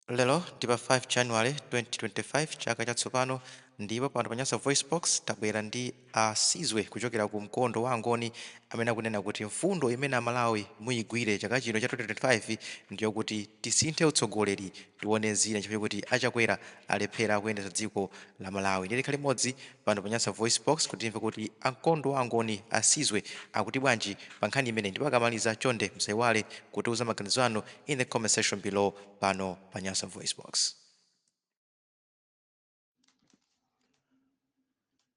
Lero ndi pa 5 January 2025 chaka chatsopano ndipo pano pa Nyasa Voice Box tabwera ndi Asizwe kuchokera ku mkondo wa Angoni amene akunena kuti mfundo imene Amalawi muyigwire chaka chino cha 2025 ndiyo kuti tisinthe utsogoleri tione zina chifukwa kuti achakwera alephera kuyendetsa dziko la Malawi. Ndiye tikhale limodzi pano pa Nyasa Voice Box kuti timve kuti amkondo wa Angoni Asizwe akuti bwanji pa nkhani imene ndipo akamaliza chonde musaiwale kutiuza maganizo anu in the comment section below pano pa Nyasa Voice Box.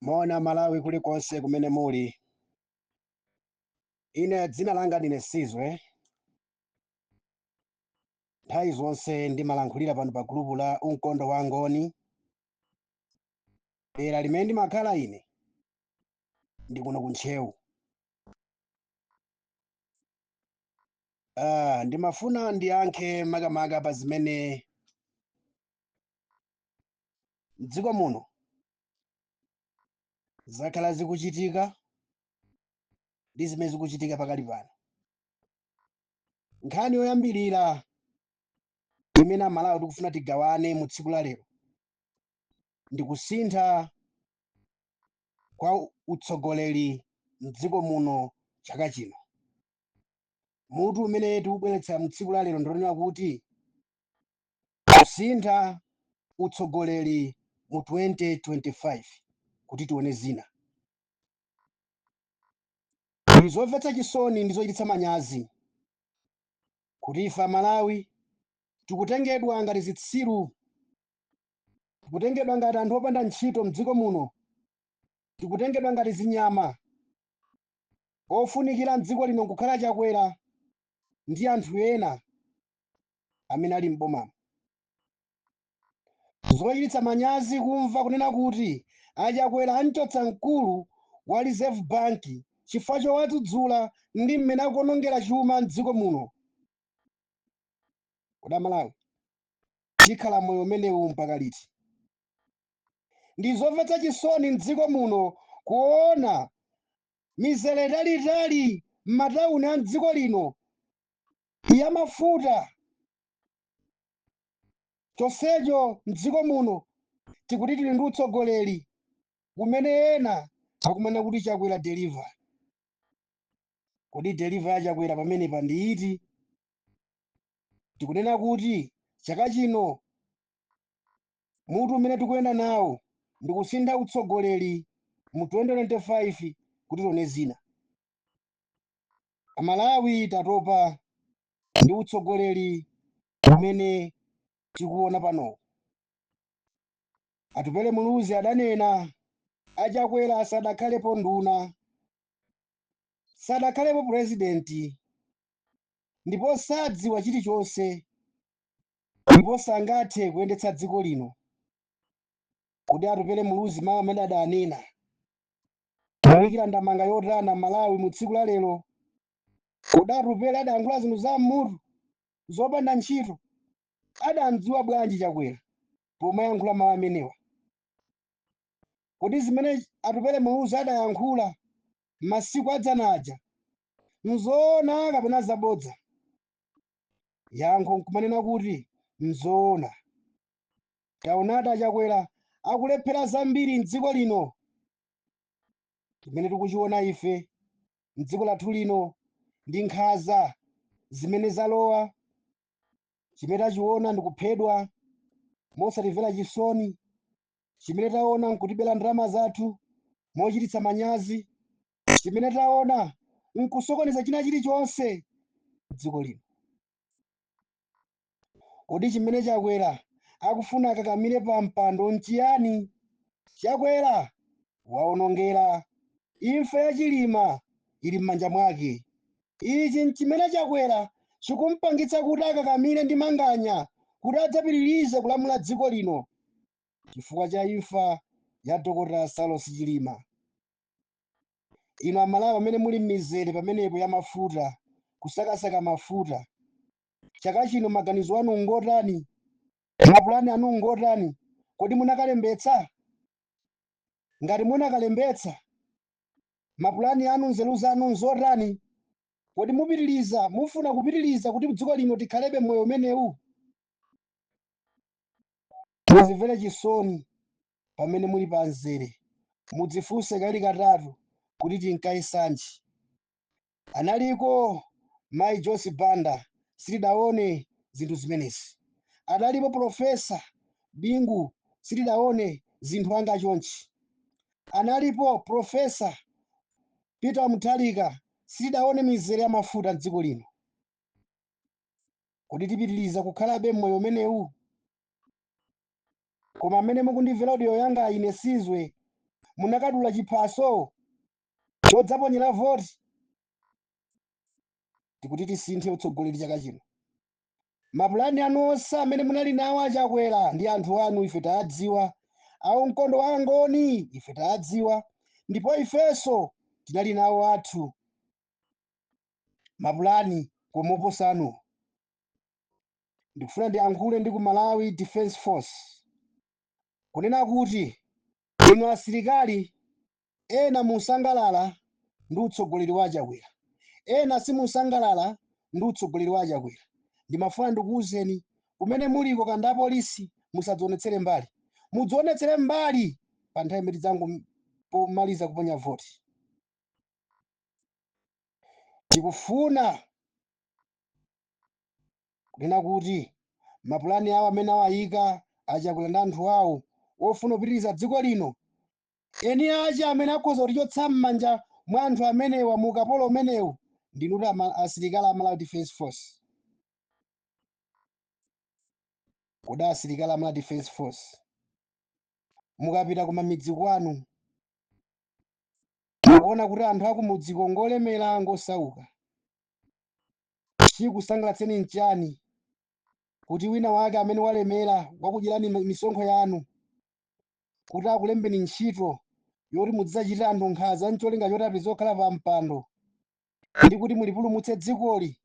Mona Malawi kulikonse kumene muli. Ine dzina langa ndine Sizwe. Nthawi zonse ndimalankhulira pano pa gulupu la umkondo wa Angoni. Dera limene ndimakhala ine ndi kuno ku Ntchewu. Ndimafuna ndiyankhe makamaka pa zimene m'dziko muno zakhala zikuchitika ndi zimene zikuchitika pakali pano. Nkhani yoyambirira imene Amalawi tikufuna tigawane mu tsiku la lero ndi kusintha kwa utsogoleri m'dziko muno chaka chino. Mutu umene tikubweretsa mu tsiku la lero ndionena kuti kusintha utsogoleri mu 2025 kuti tione zina. Ndizomvetsa chisoni ndi zochititsa manyazi kuti ife Amalawi tikutengedwa ngati zitsiru, tikutengedwa ngati anthu opanda ntchito m'dziko muno, tikutengedwa ngati zinyama ofunikira m'dziko lino kukhala chakwera ndi anthu ena amene ali m'bomamo. Zochititsa manyazi kumva kunena kuti achakwera anchotsa mkulu wa Reserve Bank chifukwa chowadzudzula ndi mmene akuonongera chuma m'dziko muno. Kodi Amalawi tikhala moyo umenewu mpaka liti? Ndizomvetsa chisoni m'dziko muno kuona mizere italiitali m'matawuni a m'dziko lino ya mafuta. Chonsecho m'dziko muno tikuti tili ndi utsogoleri umene ena akumana kuti chakwera deliver. Kodi deliver yachakwera pamenepa ndi iti? Tikunena kuti chaka chino mutu umene tikuyenda nawo ndi kusintha utsogoleri mu 2025 kuti tione zina. Amalawi tatopa ndi utsogoleri umene tikuona pano. Atupele Muluzi adanena achakwera sadakhalepo nduna, sadakhalepo purezidenti, ndipo sadziwa chilichonse, ndipo sangathe kuyendetsa dziko lino. Kodi Atupele Muluzi mawu amene adanena kuyikira ndamanga yotana Malawi mu tsiku la lero? Kodi Atupele adayankhula zinthu za m'mutu zopanda ntchito? Adamdziwa bwanji chakwera pomayankhula mawu amenewa? Kodi zimene Atupele Muluzi adayankhula masiku adzanaja nzoona kapena zabodza? Yankho nkumanena kuti nzoona. Taonadi achakwera akulephera zambiri m'dziko lino. Chimene tikuchiona ife m'dziko lathu lino ndi nkhanza zimene zalowa. Chimene tachiona ndi kuphedwa mosatimvera chisoni. Chimene taona nkutibera ndalama zathu mochititsa manyazi. Chimene taona nkusokoneza china chilichonse m'dziko lino. Kodi chimene chakwera akufuna akakamire pa mpando n'chiyani? Chakwera waonongera imfa yachilima ili m'manja mwake. Ichi n'chimene chakwera chikumpangitsa kuti akakamire ndi manganya kuti adzapitirize kulamula dziko lino chifukwa cha imfa ya Dr. Saulos Chilima. Inu Amalawi amene muli m'mizere pamenepo ya mafuta, kusakasaka mafuta, chaka chino maganizo anu ngotani? Mapulani anu ngotani? Kodi munakalembetsa? Ngati munakalembetsa mapulani anu, nzeru zanu nzotani? Kodi mupitiriza, mufuna kupitiriza kuti dziko lino tikhalebe moyo umenewu? muzimvere chisoni pamene muli pa mzere, mudzifunse kawiri katatu kuti tinkayisanji. Analiko mayi Joyce Banda, sitidaone zinthu zimenezi. Adalipo Profesa Bingu, sitidaone zinthu anga chonchi. Analipo Profesa Peter Mutharika, sitidaone mizere ya mafuta m'dziko lino. Kuti tipitiriza kukhalabe mmoyo umenewu. Koma amene mukundimvera audio yanga ine Sizwe, munakadula chiphaso chodzaponyera voti. Tikuti tisinthe utsogoleri chaka chino. Mapulani anu onse amene munali nawo achakwera ndi anthu anu ife taadziwa. Awo mkondo wa Angoni ife taadziwa. Ndipo ifenso tinali nawo athu mapulani komoposa anu. Ndikufuna ndiyankhule ndi ku Malawi Defense Force kunena kuti inu asilikali ena musangalala ndi utsogoleri wa achakwera, ena simusangalala ndi utsogoleri wa achakwera. Ndimafuna ndikuwuzeni kumene muliko kanda apolisi musadzionetsere mbali, mudzionetsere mbali pa nthawi imene tidzangu pomaliza kuponya voti. Tikufuna kunena kuti mapulani awo amene awayika achakwera ndi anthu awo ofuna kupitiriza dziko lino, eni ache amene akhoza kutichotsa m'manja mwa anthu amenewa mu ukapolo umenewu ndinuti asilikali a Malawi Defense Force. Kodi asilikali a Malawi Defense Force mukapita kumamidzi kwanu mukuona kuti anthu akumudziko ngolemera ngosauka, chikusangalatseni nchani kuti wina wake amene walemera wakudyerani misonkho yanu kuti akulembeni ntchito yoti mudzachitira anthu nkhanza ncholinga choti apite okhala pa mpando ndi kuti mulipulumutse dzikoli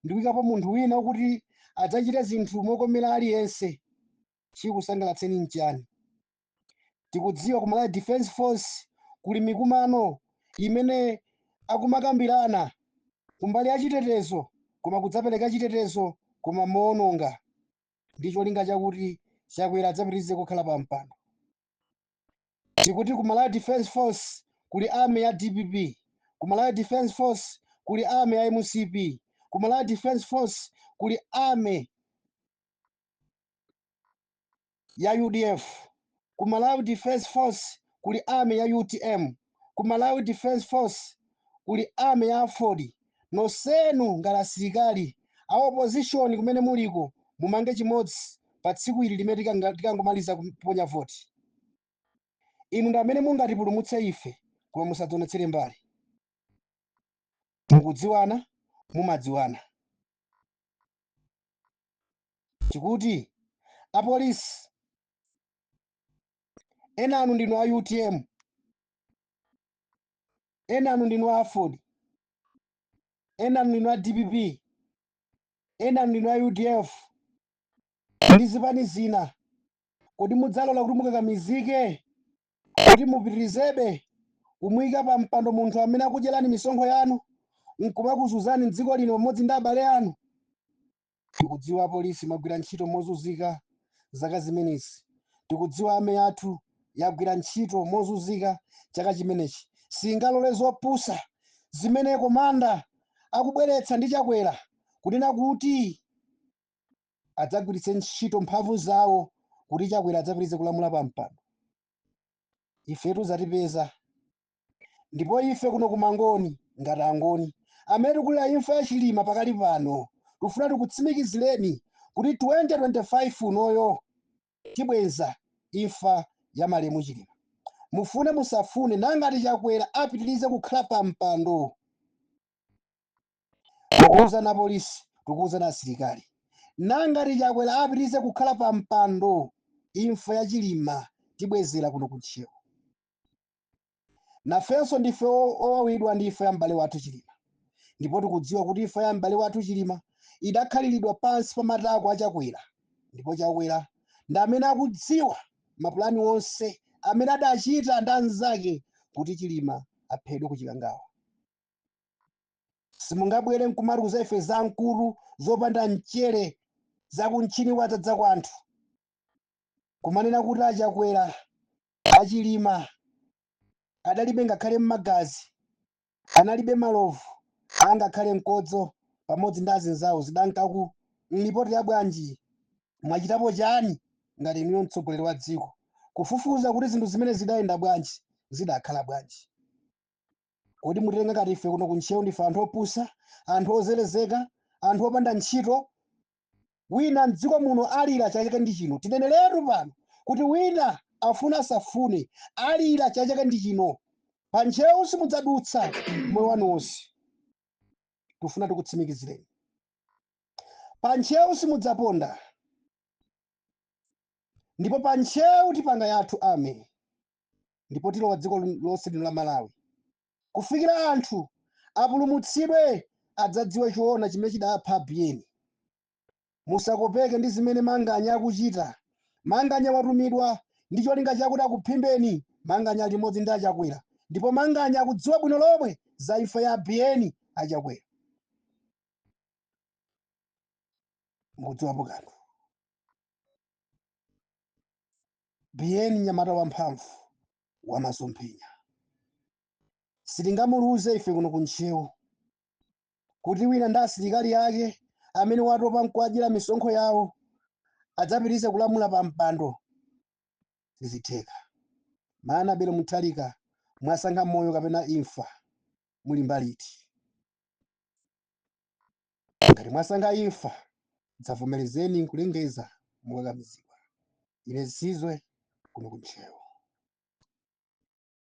ndi kuyikapo munthu wina wokuti adzachite zinthu mokomera aliyense, chikusangalatseni nchani? Tikudziwa ku Malawi Defense Force kuli mikumano imene akumakambirana kumbali ya chitetezo, koma kudzapereka chitetezo koma moononga ndi cholinga chakuti chakwera adzapitirize kukhala pa mpando. Tikuti ku Malawi Defense Force kuli army ya DPP, ku Malawi Defense Force kuli army ya MCP, ku Malawi Defense Force kuli army ya UDF, ku Malawi Defense Force kuli army ya UTM, ku Malawi Defense Force kuli army ya Afodi. Nonsenu ngati asilikali a opposition kumene muliko mumange chimodzi pa tsiku ili limene tikangomaliza kuponya voti. Inu ndi amene mungatipulumutse ife, koma musadzionetsere mbali. Mukudziwana, mumadziwana. Tikuti apolisi ena anu ndinu a UTM, ena anu ndinu a Afodi, ena anu ndinu a DPP, ena anu ndinu a UDF ndi zipani zina. Kodi mudzalola kuti mukakamizike, kuti mupitirizebe kumuyika pa mpando munthu amene akudyerani misonkho yanu nkumakuzunzani m'dziko lino pamodzi ndi abale anu? Tikudziwa apolisi magwira ntchito mozunzika zaka zimenezi. Tikudziwa ame athu yagwira ntchito mozunzika chaka chimenechi. Singalole zopusa zimene komanda akubweretsa ndi chakwera kunena kuti adzagwiritse ntchito mphamvu zawo kuti chakwera adzapitirize kulamula pa mpando. Ifetu zatipeza, ndipo ife kuno kumangoni ngati angoni amene tikulira imfa yachilima pakali pano, tikufuna tikutsimikizireni kuti 2025 unoyo tibweza imfa ya malemu chilima. Mufune musafune nangati chakwera apitirize kukhala pa mpando. Tikuwuzana apolisi, tikuwuzana asilikali, nangati chakwera apitirize kukhala pa mpando, imfa yachilima tibwezera kuno kutchewo. Nafenso ndife owawidwa ndi imfa ya m'bale wathu Chilima, ndipo tikudziwa kuti imfa ya m'bale wathu Chilima idakhaliridwa pansi pa matako a chakwera, ndipo chakwera ndi amene akudziwa mapulani onse amene adachita ndi anzake kuti Chilima aphedwe ku chikangawa. Simungabwere nkumatiuza ife za mkulu zopanda mchere zakuntchini watadza kwanthu. kumanena kuti achakwera achilima adalibe ngakhale mmagazi, analibe malovu angakhale mkodzo pamodzi ndi azinzawo zidankaku. Mlipoti ya bwanji mwachitapo chani ngati inuyo mtsogoleri wa dziko kufufuza kuti zinthu zimene zidayenda bwanji zidakhala bwanji? Kodi mutitenga ngati ife kuno kuntcheu ndife anthu opusa, anthu ozerezeka, anthu opanda ntchito? Wina mdziko muno alira chaka chake ndi chino, tineneretu pano kuti wina afuna asafune alira chaka chake ndi chino. Pa ntcheu simudzadutsa moyo wanu wonse, tufuna tikutsimikizireni. Pa ntcheu simudzaponda, ndipo pa ntcheu tipanga yathu ame, ndipo tilowa dziko lonse lino la Malawi kufikira anthu apulumutsidwe adzadziwe choona chimene chidapha Bien. Musakopeke ndi zimene manganya akuchita. Manganya watumidwa ndi cholinga chakuti akuphimbeni. Manganya limodzi ndi achakwera, ndipo manganya akudziwa bwino lomwe za imfa ya Bien achakwera. Mukudziwapo kanthu. Bien mnyamata wamphamvu wamasomphenya, sitingamuluze ife kuno kuntcheu kuti wina ndi asilikali ake amene watopa nkuwadyera misonkho yawo adzapitirize kulamula pa mpando. Sizitheka. Mana bero muthalika mwasankha moyo kapena imfa, muli mbaliti. Ngati mwasankha imfa, dzavomerezeni kulengeza mukakamizidwa. Ine Sizwe kuno kuntcheu.